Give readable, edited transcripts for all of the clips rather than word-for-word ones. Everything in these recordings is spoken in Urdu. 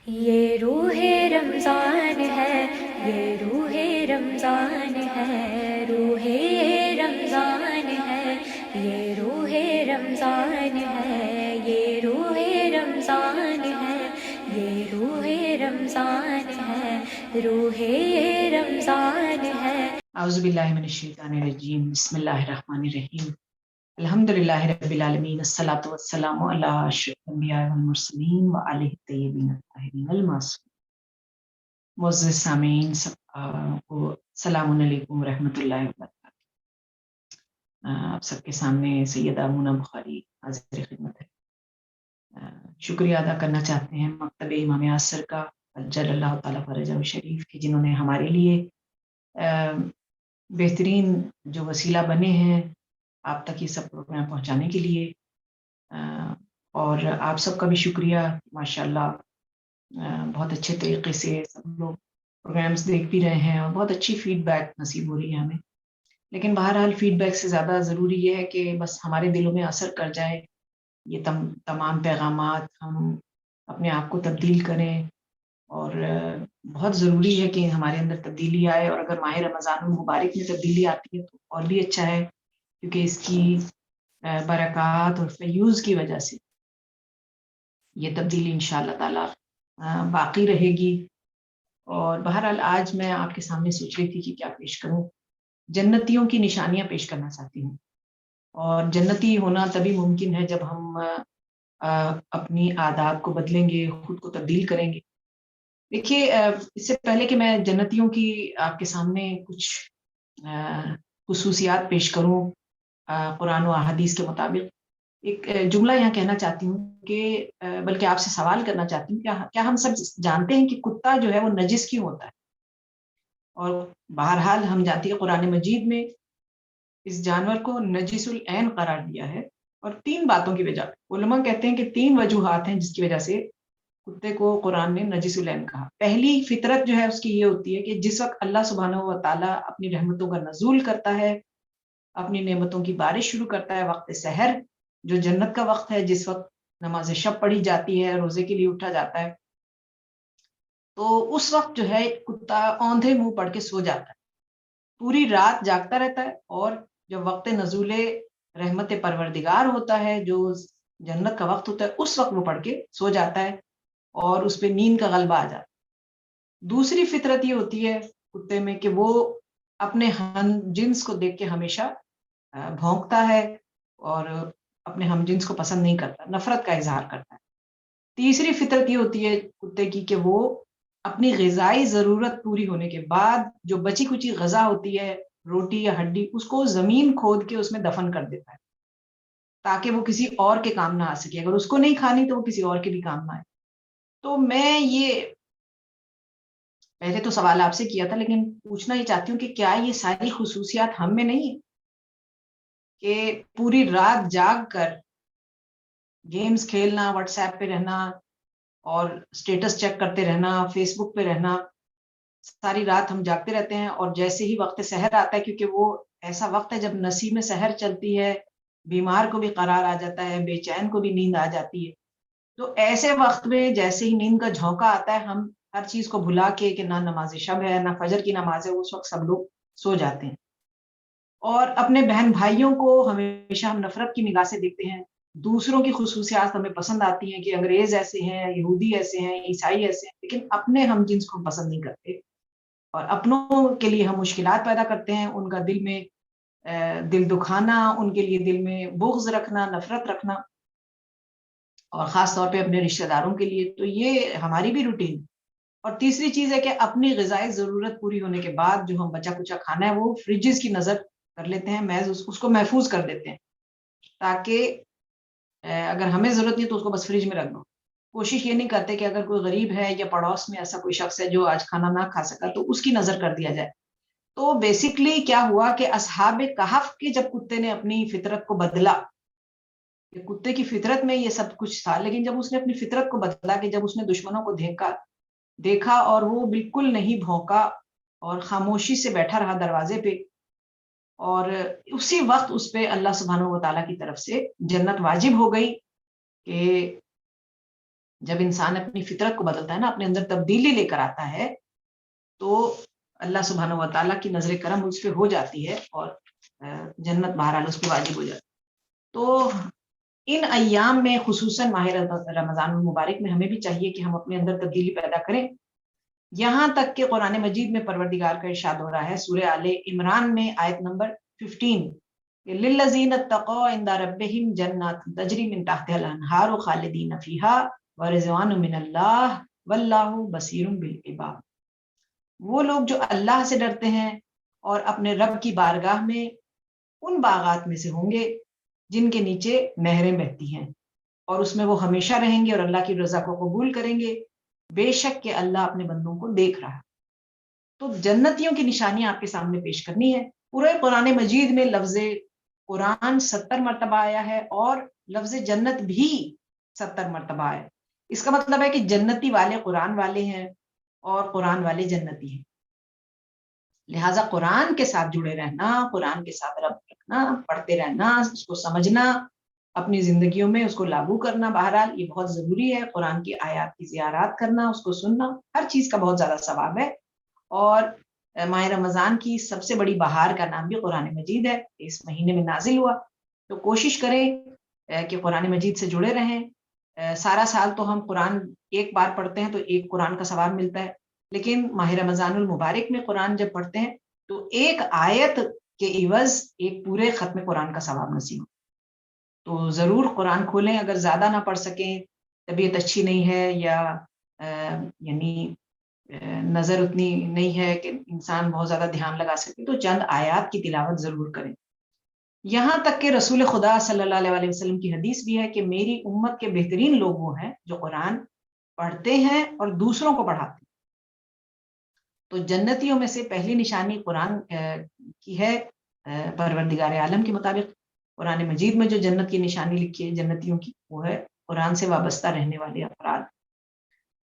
یہ روح رمضان ہے، یہ روح رمضان ہے، روح رمضان ہے، یہ روح رمضان ہے، یہ روح رمضان ہے، یہ روح رمضان ہے، روح رمضان ہے۔ اعوذ باللہ من الشیطان الرجیم، بسم اللہ الرحمن الرحیم، الحمدللہ رب العالمین، الصلاۃ والسلام علی اشرف الانبیاء والمرسلین وآلہ الطیبین الطاہرین المعصومین۔ معزز سامعین کو السلام علیکم ورحمۃ اللہ وبرکاتہ۔ آپ سب کے سامنے سیدہ مونا بخاری حاضر خدمت ہے۔ شکریہ ادا کرنا چاہتے ہیں مکتب امام یاسر کا اجل اللہ تعالیٰ فرجہ شریف کی، جنہوں نے ہمارے لیے بہترین جو وسیلہ بنے ہیں آپ تک یہ سب پروگرام پہنچانے کے لیے، اور آپ سب کا بھی شکریہ۔ ماشاءاللہ بہت اچھے طریقے سے سب لوگ پروگرامز دیکھ بھی رہے ہیں اور بہت اچھی فیڈ بیک نصیب ہو رہی ہے ہمیں۔ لیکن بہرحال فیڈ بیک سے زیادہ ضروری یہ ہے کہ بس ہمارے دلوں میں اثر کر جائے یہ تمام پیغامات، ہم اپنے آپ کو تبدیل کریں، اور بہت ضروری ہے کہ ہمارے اندر تبدیلی آئے، اور اگر ماہ رمضان المبارک میں تبدیلی آتی ہے تو اور بھی اچھا ہے، کیونکہ اس کی برکات اور فیوز کی وجہ سے یہ تبدیلی انشاءاللہ تعالی باقی رہے گی۔ اور بہرحال آج میں آپ کے سامنے سوچ رہی تھی کہ کیا پیش کروں۔ جنتیوں کی نشانیاں پیش کرنا چاہتی ہوں، اور جنتی ہونا تبھی ممکن ہے جب ہم اپنی عادات کو بدلیں گے، خود کو تبدیل کریں گے۔ دیکھیے، اس سے پہلے کہ میں جنتیوں کی آپ کے سامنے کچھ خصوصیات پیش کروں قرآن و احادیث کے مطابق، ایک جملہ یہاں کہنا چاہتی ہوں کہ بلکہ آپ سے سوال کرنا چاہتی ہوں، کیا ہم سب جانتے ہیں کہ کتا جو ہے وہ نجس کیوں ہوتا ہے؟ اور بہرحال ہم جانتے ہیں قرآن مجید میں اس جانور کو نجس العین قرار دیا ہے، اور 3 باتوں کی وجہ، علماء کہتے ہیں کہ 3 وجوہات ہیں جس کی وجہ سے کتے کو قرآن نے نجس العین کہا۔ پہلی فطرت جو ہے اس کی یہ ہوتی ہے کہ جس وقت اللہ سبحانہ و تعالیٰ اپنی رحمتوں کا نزول کرتا ہے، اپنی نعمتوں کی بارش شروع کرتا ہے، وقت سحر جو جنت کا وقت ہے، جس وقت نماز شب پڑھی جاتی ہے، روزے کے لیے اٹھا جاتا ہے، تو اس وقت جو ہے کتا اوندھے منہ پڑھ کے سو جاتا ہے، پوری رات جاگتا رہتا ہے، اور جب وقت نزول رحمت پروردگار ہوتا ہے، جو جنت کا وقت ہوتا ہے، اس وقت وہ پڑھ کے سو جاتا ہے اور اس پہ نیند کا غلبہ آ جاتا ہے۔ دوسری فطرت یہ ہوتی ہے کتے میں کہ وہ اپنے ہم جنس کو دیکھ کے ہمیشہ بھونکتا ہے اور اپنے ہم جنس کو پسند نہیں کرتا، نفرت کا اظہار کرتا ہے۔ تیسری فطرت یہ ہوتی ہے کتے کی کہ وہ اپنی غذائی ضرورت پوری ہونے کے بعد جو بچی کچی غذا ہوتی ہے، روٹی یا ہڈی، اس کو زمین کھود کے اس میں دفن کر دیتا ہے تاکہ وہ کسی اور کے کام نہ آ سکے، اگر اس کو نہیں کھانی تو وہ کسی اور کے بھی کام نہ آئے۔ تو میں یہ پہلے تو سوال آپ سے کیا تھا، لیکن پوچھنا یہ چاہتی ہوں کہ کیا یہ ساری خصوصیات ہم میں نہیں ہے کہ پوری رات جاگ کر گیمز کھیلنا، واٹس ایپ پہ رہنا اور اسٹیٹس چیک کرتے رہنا، فیس بک پہ رہنا، ساری رات ہم جاگتے رہتے ہیں، اور جیسے ہی وقت سحر آتا ہے، کیونکہ وہ ایسا وقت ہے جب نسیم سحر چلتی ہے، بیمار کو بھی قرار آ جاتا ہے، بے چین کو بھی نیند آ جاتی ہے، تو ایسے وقت میں جیسے ہی نیند کا جھونکا آتا ہے، ہم ہر چیز کو بھلا کے کہ نہ نماز شب ہے نہ فجر کی نماز ہے، اس وقت سب لوگ سو جاتے ہیں، اور اپنے بہن بھائیوں کو ہمیشہ ہم نفرت کی نگاہ سے دیکھتے ہیں۔ دوسروں کی خصوصیات ہمیں پسند آتی ہیں کہ انگریز ایسے ہیں، یہودی ایسے ہیں، عیسائی ایسے ہیں، لیکن اپنے ہم جنس کو پسند نہیں کرتے، اور اپنوں کے لیے ہم مشکلات پیدا کرتے ہیں، ان کا دل میں دل دکھانا، ان کے لیے دل میں بغض رکھنا، نفرت رکھنا، اور خاص طور پہ اپنے رشتہ داروں کے لیے، تو یہ ہماری بھی روٹین۔ اور تیسری چیز ہے کہ اپنی غذائی ضرورت پوری ہونے کے بعد جو ہم بچا کچا کھانا ہے وہ فریجز کی نظر کر لیتے ہیں، محض اس کو محفوظ کر دیتے ہیں تاکہ اگر ہمیں ضرورت نہیں تو اس کو بس فریج میں رکھ دو۔ کوشش یہ نہیں کرتے کہ اگر کوئی غریب ہے یا پڑوس میں ایسا کوئی شخص ہے جو آج کھانا نہ کھا سکا تو اس کی نظر کر دیا جائے۔ تو بیسکلی کیا ہوا کہ اصحاب کہف کے جب کتے نے اپنی فطرت کو بدلا، کہ کتے کی فطرت میں یہ سب کچھ تھا، لیکن جب اس نے اپنی فطرت کو بدلا، کہ جب اس نے دشمنوں کو دیکھا اور وہ بالکل نہیں بھونکا اور خاموشی سے بیٹھا رہا دروازے پہ، اور اسی وقت اس پہ اللہ سبحانہ و تعالیٰ کی طرف سے جنت واجب ہو گئی کہ جب انسان اپنی فطرت کو بدلتا ہے نا، اپنے اندر تبدیلی لے کر آتا ہے، تو اللہ سبحانہ و تعالیٰ کی نظر کرم اس پہ ہو جاتی ہے اور جنت بہرحال اس پہ واجب ہو جاتی ہے۔ تو ان ایام میں خصوصاً ماہ رمضان المبارک میں ہمیں بھی چاہیے کہ ہم اپنے اندر تبدیلی پیدا کریں، یہاں تک کہ قرآن مجید میں پروردگار کا ارشاد ہو رہا ہے سورہ آل عمران میں آیت نمبر 15 کہ للذین اتقوا عند ربہم جنات تجری من تحتها الانہار خالدین فیہا ورضوان من اللہ واللہ بصیر بالعباد۔ وہ لوگ جو اللہ سے ڈرتے ہیں اور اپنے رب کی بارگاہ میں ان باغات میں سے ہوں گے جن کے نیچے نہریں بہتی ہیں، اور اس میں وہ ہمیشہ رہیں گے اور اللہ کی رضا کو قبول کریں گے، بے شک کہ اللہ اپنے بندوں کو دیکھ رہا ہے۔ تو جنتیوں کی نشانیاں آپ کے سامنے پیش کرنی ہے۔ پورے قرآن مجید میں لفظ قرآن 70 مرتبہ آیا ہے اور لفظ جنت بھی 70 مرتبہ آیا ہے۔ اس کا مطلب ہے کہ جنتی والے قرآن والے ہیں اور قرآن والے جنتی ہیں، لہٰذا قرآن کے ساتھ جڑے رہنا، قرآن کے ساتھ ربط رکھنا، پڑھتے رہنا، اس کو سمجھنا، اپنی زندگیوں میں اس کو لاگو کرنا، بہرحال یہ بہت ضروری ہے۔ قرآن کی آیات کی زیارات کرنا، اس کو سننا، ہر چیز کا بہت زیادہ ثواب ہے۔ اور ماہ رمضان کی سب سے بڑی بہار کا نام بھی قرآن مجید ہے، اس مہینے میں نازل ہوا، تو کوشش کریں کہ قرآن مجید سے جڑے رہیں۔ سارا سال تو ہم قرآن ایک بار پڑھتے ہیں تو ایک قرآن کا ثواب ملتا ہے، لیکن ماہ رمضان المبارک میں قرآن جب پڑھتے ہیں تو ایک آیت کے عوض ایک پورے ختم قرآن کا ثواب نصیب ہو۔ تو ضرور قرآن کھولیں، اگر زیادہ نہ پڑھ سکیں، طبیعت اچھی نہیں ہے یا یعنی نظر اتنی نہیں ہے کہ انسان بہت زیادہ دھیان لگا سکے، تو چند آیات کی تلاوت ضرور کریں۔ یہاں تک کہ رسول خدا صلی اللہ علیہ وسلم کی حدیث بھی ہے کہ میری امت کے بہترین لوگ وہ ہیں جو قرآن پڑھتے ہیں اور دوسروں کو پڑھاتے ہیں۔ تو جنتیوں میں سے پہلی نشانی قرآن کی ہے، پروردگار عالم کے مطابق قرآن مجید میں جو جنت کی نشانی لکھی ہے جنتیوں کی، وہ ہے قرآن سے وابستہ رہنے والے افراد۔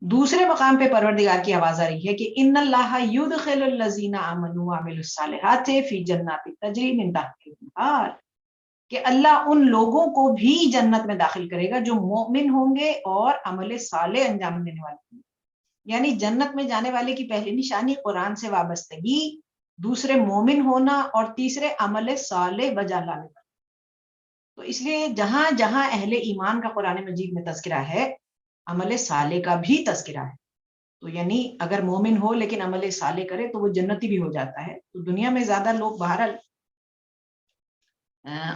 دوسرے مقام پہ پروردگار کی آواز آ رہی ہے کہ ان اللہ یدخل الذین آمنوا وعملوا الصالحات فی جنات تجری من تحتها الانہار، کہ اللہ ان لوگوں کو بھی جنت میں داخل کرے گا جو مومن ہوں گے اور عمل صالح انجام دینے والے ہوں گے۔ یعنی جنت میں جانے والے کی پہلی نشانی قرآن سے وابستگی، دوسرے مومن ہونا، اور تیسرے عمل صالح بجا لانے کا۔ تو اس لیے جہاں جہاں اہل ایمان کا قرآن مجید میں تذکرہ ہے، عمل صالح کا بھی تذکرہ ہے۔ تو یعنی اگر مومن ہو لیکن عمل صالح کرے تو وہ جنتی بھی ہو جاتا ہے۔ تو دنیا میں زیادہ لوگ بہرحال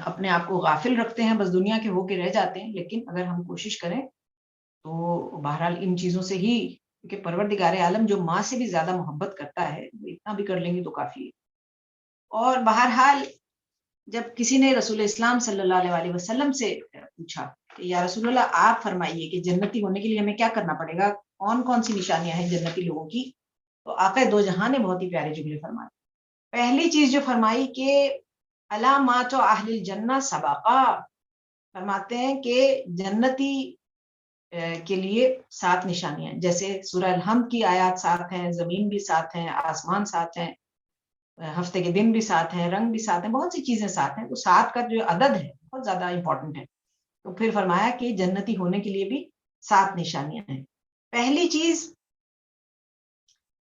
اپنے آپ کو غافل رکھتے ہیں، بس دنیا کے ہو کے رہ جاتے ہیں، لیکن اگر ہم کوشش کریں تو بہرحال ان چیزوں سے ہی، کیونکہ پروردگار عالم جو ماں سے بھی زیادہ محبت کرتا ہے، وہ اتنا بھی کر لیں گے تو کافی ہے۔ اور بہرحال جب کسی نے رسول اسلام صلی اللہ علیہ وسلم سے پوچھا کہ یا رسول اللہ آپ فرمائیے کہ جنتی ہونے کے لیے ہمیں کیا کرنا پڑے گا، کون کون سی نشانیاں ہیں جنتی لوگوں کی، تو آقا دو جہاں نے بہت ہی پیارے جملے فرمائے۔ پہلی چیز جو فرمائی کہ علامات و اہل الجنہ سبقہ، فرماتے ہیں کہ جنتی کے لیے 7 نشانیاں ہیں، جیسے سورہ الحمد کی آیات 7 ہیں، زمین بھی 7 ہیں، آسمان 7 ہیں، ہفتے کے دن بھی 7 ہیں، رنگ بھی 7 ہیں، بہت سی چیزیں 7 ہیں۔ تو 7 کا جو عدد ہے بہت زیادہ امپورٹنٹ ہے۔ تو پھر فرمایا کہ جنتی ہونے کے لیے بھی 7 نشانیاں ہیں۔ پہلی چیز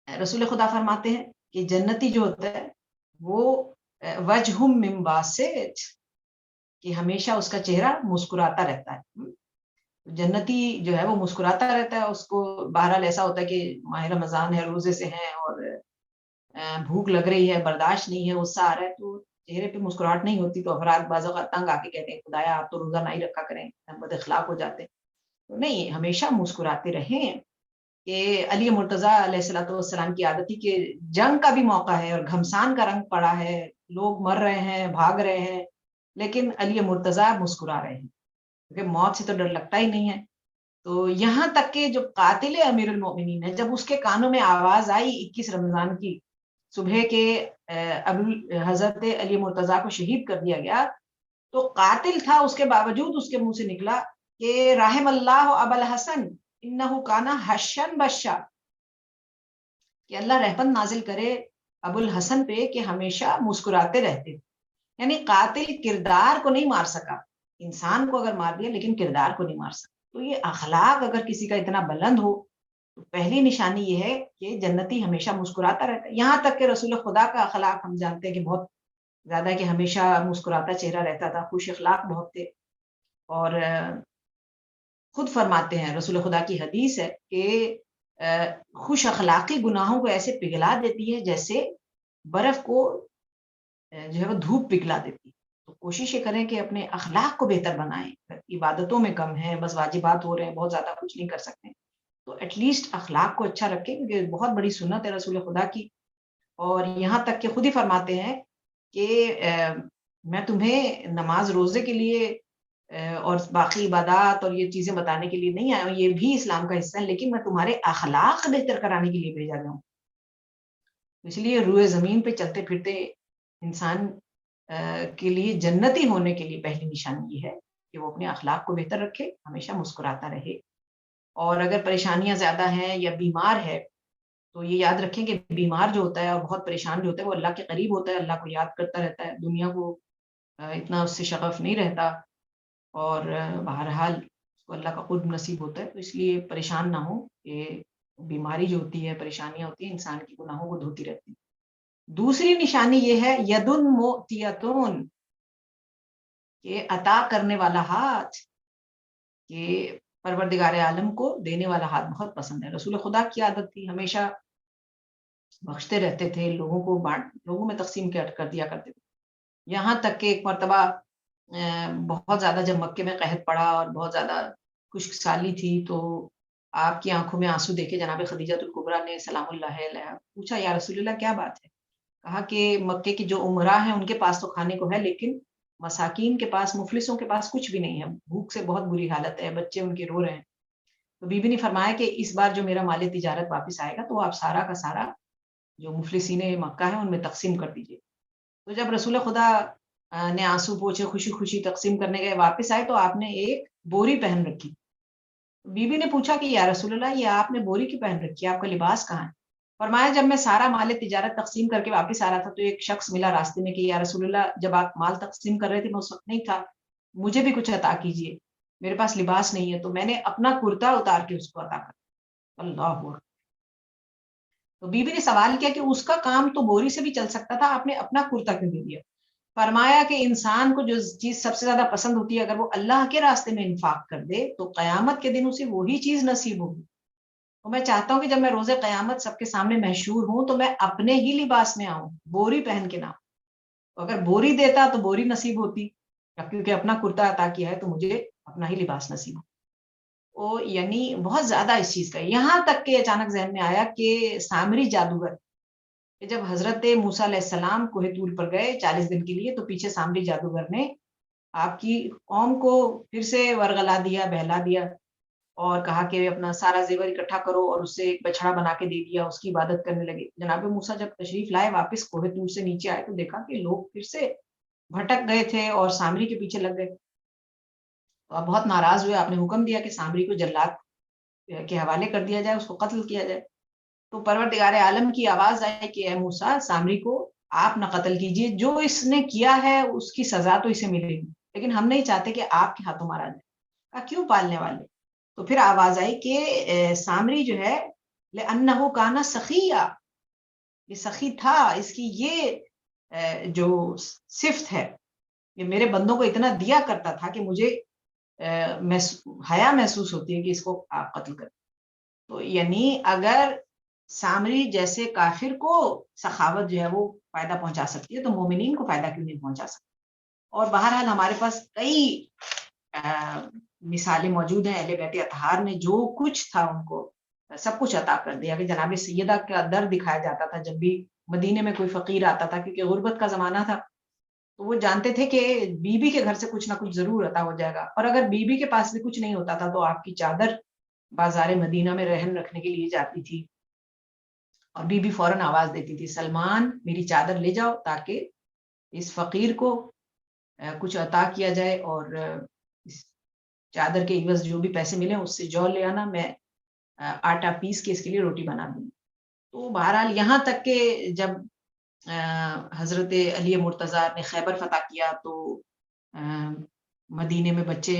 رسول خدا فرماتے ہیں کہ جنتی جو ہوتا ہے وہ وجہ من باسط، کہ ہمیشہ اس کا چہرہ مسکراتا رہتا ہے۔ جنتی جو ہے وہ مسکراتا رہتا ہے، اس کو بہرحال ایسا ہوتا ہے کہ ماہ رمضان ہے، روزے سے ہیں اور بھوک لگ رہی ہے، برداشت نہیں ہے، غصہ آ رہا ہے، تو چہرے پہ مسکراہٹ نہیں ہوتی، تو افراد بعض اوقات تنگ آ کے کہتے ہیں خدایا آپ تو روزہ نہیں رکھا کریں، ہم بد اخلاق ہو جاتے ہیں۔ تو نہیں، ہمیشہ مسکراتے رہیں۔ کہ علی مرتضیٰ علیہ الصلوۃ والسلام کی عادت تھی کہ جنگ کا بھی موقع ہے اور گھمسان کا رنگ پڑا ہے، لوگ مر رہے ہیں، بھاگ رہے ہیں، لیکن علی مرتضیٰ مسکرا رہے ہیں، کیونکہ موت سے تو ڈر لگتا ہی نہیں ہے۔ تو یہاں تک کہ جو قاتل امیر المؤمنین ہے، جب اس کے کانوں میں آواز آئی 21 رمضان کی صبح کے حضرت علی مرتضیٰ کو شہید کر دیا گیا، تو قاتل تھا، اس کے باوجود اس کے منہ سے نکلا کہ رحم اللہ ابا الحسن انہ کانا حشن بشا، کہ اللہ رحمت نازل کرے ابو الحسن پہ کہ ہمیشہ مسکراتے رہتے۔ یعنی قاتل کردار کو نہیں مار سکا، انسان کو اگر مار دیا لیکن کردار کو نہیں مار سکا۔ تو یہ اخلاق اگر کسی کا اتنا بلند ہو تو پہلی نشانی یہ ہے کہ جنتی ہمیشہ مسکراتا رہتا ہے. یہاں تک کہ رسول خدا کا اخلاق ہم جانتے ہیں کہ بہت زیادہ کہ ہمیشہ مسکراتا چہرہ رہتا تھا، خوش اخلاق بہت تھے. اور خود فرماتے ہیں، رسول خدا کی حدیث ہے کہ خوش اخلاقی گناہوں کو ایسے پگھلا دیتی ہے جیسے برف کو جو ہے وہ دھوپ پگھلا دیتی ہے. تو کوشش یہ کریں کہ اپنے اخلاق کو بہتر بنائیں. عبادتوں میں کم ہیں، بس واجبات ہو رہے ہیں، بہت زیادہ کچھ نہیں کر سکتے، تو ایٹ لیسٹ اخلاق کو اچھا رکھیں، کیونکہ بہت بڑی سنت ہے رسول خدا کی. اور یہاں تک کہ خود ہی فرماتے ہیں کہ میں تمہیں نماز روزے کے لیے اور باقی عبادات اور یہ چیزیں بتانے کے لیے نہیں آیا ہوں، یہ بھی اسلام کا حصہ ہے، لیکن میں تمہارے اخلاق بہتر کرانے کے لیے بھیجا گیا ہوں. اس لیے روئے زمین پہ چلتے پھرتے انسان کے لیے جنتی ہونے کے لیے پہلی نشانی یہ ہے کہ وہ اپنے اخلاق کو بہتر رکھے، ہمیشہ مسکراتا رہے. اور اگر پریشانیاں زیادہ ہیں یا بیمار ہے تو یہ یاد رکھیں کہ بیمار جو ہوتا ہے اور بہت پریشان جو ہوتا ہے وہ اللہ کے قریب ہوتا ہے، اللہ کو یاد کرتا رہتا ہے، دنیا کو اتنا اس سے شغف نہیں رہتا، اور بہرحال اس کو اللہ کا قرب نصیب ہوتا ہے. تو اس لیے پریشان نہ ہو، کہ بیماری جو ہوتی ہے، پریشانیاں ہوتی ہیں، انسان کی گناہوں کو دھوتی رہتی ہیں. دوسری نشانی یہ ہے یدن موتیتون، کہ عطا کرنے والا ہاتھ، کہ پروردگار عالم کو دینے والا ہاتھ بہت پسند ہے. رسول خدا کی عادت تھی، ہمیشہ بخشتے رہتے تھے، لوگوں میں تقسیم کر دیا کرتے تھے. یہاں تک کہ ایک مرتبہ بہت زیادہ جب مکے میں قحط پڑا اور بہت زیادہ خشک سالی تھی، تو آپ کی آنکھوں میں آنسو دیکھے جناب خدیجہ الکبریٰ نے سلام اللہ علیہ پوچھا، یا رسول اللہ کیا بات ہے؟ کہا کہ مکے کی جو عمرا ہیں ان کے پاس تو کھانے کو ہے، لیکن مساکین کے پاس، مفلسوں کے پاس کچھ بھی نہیں ہے، بھوک سے بہت بری حالت ہے، بچے ان کے رو رہے ہیں. تو بی بی نے فرمایا کہ اس بار جو میرا مال تجارت واپس آئے گا تو آپ سارا کا سارا جو مفلسین مکہ ہیں ان میں تقسیم کر دیجیے. تو جب رسول خدا نے آنسو پوچھے، خوشی خوشی تقسیم کرنے گئے، واپس آئے تو آپ نے ایک بوری پہن رکھی. بی بی نے پوچھا کہ یا رسول اللہ یہ آپ نے بوری کیوں پہن رکھی ہے، آپ کا لباس کہاں ہے؟ فرمایا جب میں سارا مال تجارت تقسیم کر کے واپس آ رہا تھا تو ایک شخص ملا راستے میں کہ یا رسول اللہ جب آپ مال تقسیم کر رہے تھے میں اس وقت نہیں تھا، مجھے بھی کچھ عطا کیجیے، میرے پاس لباس نہیں ہے. تو میں نے اپنا کرتا اتار کے اس کو عطا کر. اللہ اکبر. تو بی بی نے سوال کیا کہ اس کا کام تو بوری سے بھی چل سکتا تھا، آپ نے اپنا کرتا کیوں دے دیا؟ فرمایا کہ انسان کو جو چیز سب سے زیادہ پسند ہوتی ہے اگر وہ اللہ کے راستے میں انفاق کر دے تو قیامت کے دن اسے وہی چیز نصیب ہوگی. تو میں چاہتا ہوں کہ جب میں روز قیامت سب کے سامنے محشور ہوں تو میں اپنے ہی لباس میں آؤں، بوری پہن کے نہ. اگر بوری دیتا تو بوری نصیب ہوتی، کیونکہ اپنا کرتا عطا کیا ہے تو مجھے اپنا ہی لباس نصیب ہو. یعنی بہت زیادہ اس چیز کا، یہاں تک کہ اچانک ذہن میں آیا کہ سامری جادوگر کہ جب حضرت موسیٰ علیہ السلام کوہ طور پر گئے 40 دن کے لیے تو پیچھے سامری جادوگر نے آپ کی قوم کو پھر سے ورغلا دیا، بہلا دیا، اور کہا کہ اپنا سارا زیور اکٹھا کرو، اور اس سے ایک بچڑا بنا کے دے دیا، اس کی عبادت کرنے لگے. جناب موسیٰ جب تشریف لائے واپس کوہ طور سے نیچے آئے تو دیکھا کہ لوگ پھر سے بھٹک گئے تھے اور سامری کے پیچھے لگ گئے. تو آپ بہت ناراض ہوئے، آپ نے حکم دیا کہ سامری کو جلاد کے حوالے کر دیا جائے، اس کو قتل کیا جائے. تو پروردگار عالم کی آواز آئی کہ اے موسیٰ سامری کو آپ نہ قتل کیجیے، جو اس نے کیا ہے اس کی سزا تو اسے ملے گی، لیکن ہم نہیں چاہتے کہ آپ کے ہاتھوں مارا جائے. کیوں پالنے والے؟ تو پھر آواز آئی کہ سامری جو ہے لأنہ کان سخیہ، یہ سخی تھا، اس کی یہ جو صفت ہے، یہ میرے بندوں کو اتنا دیا کرتا تھا کہ مجھے حیا محسوس ہوتی ہے کہ اس کو آپ قتل کریں. تو یعنی اگر سامری جیسے کافر کو سخاوت جو ہے وہ فائدہ پہنچا سکتی ہے تو مومنین کو فائدہ کیوں نہیں پہنچا سکتی؟ اور بہرحال ہمارے پاس کئی مثالیں موجود ہیں. اہل بیت اطہار نے جو کچھ تھا ان کو سب کچھ عطا کر دیا. کہ جناب سیدہ کا در دکھایا جاتا تھا جب بھی مدینے میں کوئی فقیر آتا تھا، کیونکہ غربت کا زمانہ تھا، تو وہ جانتے تھے کہ بی بی کے گھر سے کچھ نہ کچھ ضرور عطا ہو جائے گا. اور اگر بی بی کے پاس بھی کچھ نہیں ہوتا تھا تو آپ کی چادر بازار مدینہ میں رہن رکھنے کے لیے جاتی تھی، اور بی بی فوراً آواز دیتی تھی سلمان میری چادر لے جاؤ تاکہ اس فقیر کو کچھ عطا کیا جائے، اور اس چادر کے عوض جو بھی پیسے ملیں اس سے جو لے آنا، میں آٹا پیس کے اس کے لیے روٹی بنا دوں. تو بہرحال یہاں تک کہ جب حضرت علی مرتضیٰ نے خیبر فتح کیا تو مدینے میں بچے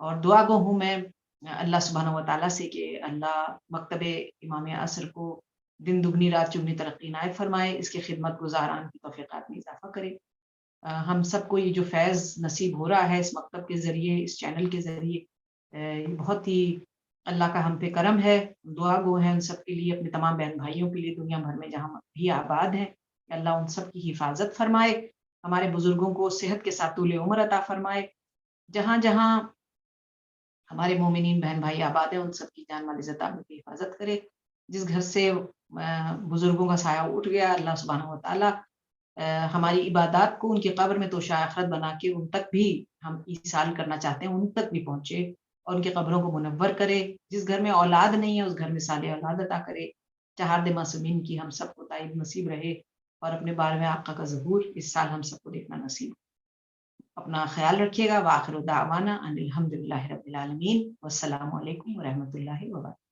اور دعا گو ہوں میں اللہ سبحانہ و تعالیٰ سے کہ اللہ مکتب امام عصر کو دن دگنی رات چگنی ترقی عنایت فرمائے، اس کی خدمت گزاران کی توفیقات میں اضافہ کرے۔ ہم سب کو یہ جو فیض نصیب ہو رہا ہے اس مکتب کے ذریعے، اس چینل کے ذریعے، یہ بہت ہی اللہ کا ہم پہ کرم ہے۔ دعا گو ہیں ان سب کے لیے، اپنے تمام بہن بھائیوں کے لیے دنیا بھر میں جہاں بھی آباد ہیں، کہ اللہ ان سب کی حفاظت فرمائے، ہمارے بزرگوں کو صحت کے ساتھ طول عمر عطا فرمائے، جہاں جہاں ہمارے مومنین بہن بھائی آباد ہیں ان سب کی جان مال عزت آبرو کی حفاظت کرے۔ جس گھر سے بزرگوں کا سایہ اٹھ گیا، اللہ سبحانہ و تعالیٰ ہماری عبادات کو ان کی قبر میں توشہ آخرت بنا کے ان تک بھی ہم ایصال کرنا چاہتے ہیں ان تک بھی پہنچے اور ان کی قبروں کو منور کرے۔ جس گھر میں اولاد نہیں ہے اس گھر میں صالح اولاد عطا کرے۔ چہارد معصومین کی ہم سب کو تائید نصیب رہے اور اپنے بارے میں آقا کا ظہور اس سال ہم سب کو دیکھنا نصیب۔ اپنا خیال رکھیے گا۔ وآخر دعوانا ان الحمد للہ رب العالمین، والسلام علیکم ورحمۃ اللہ وبرکاتہ۔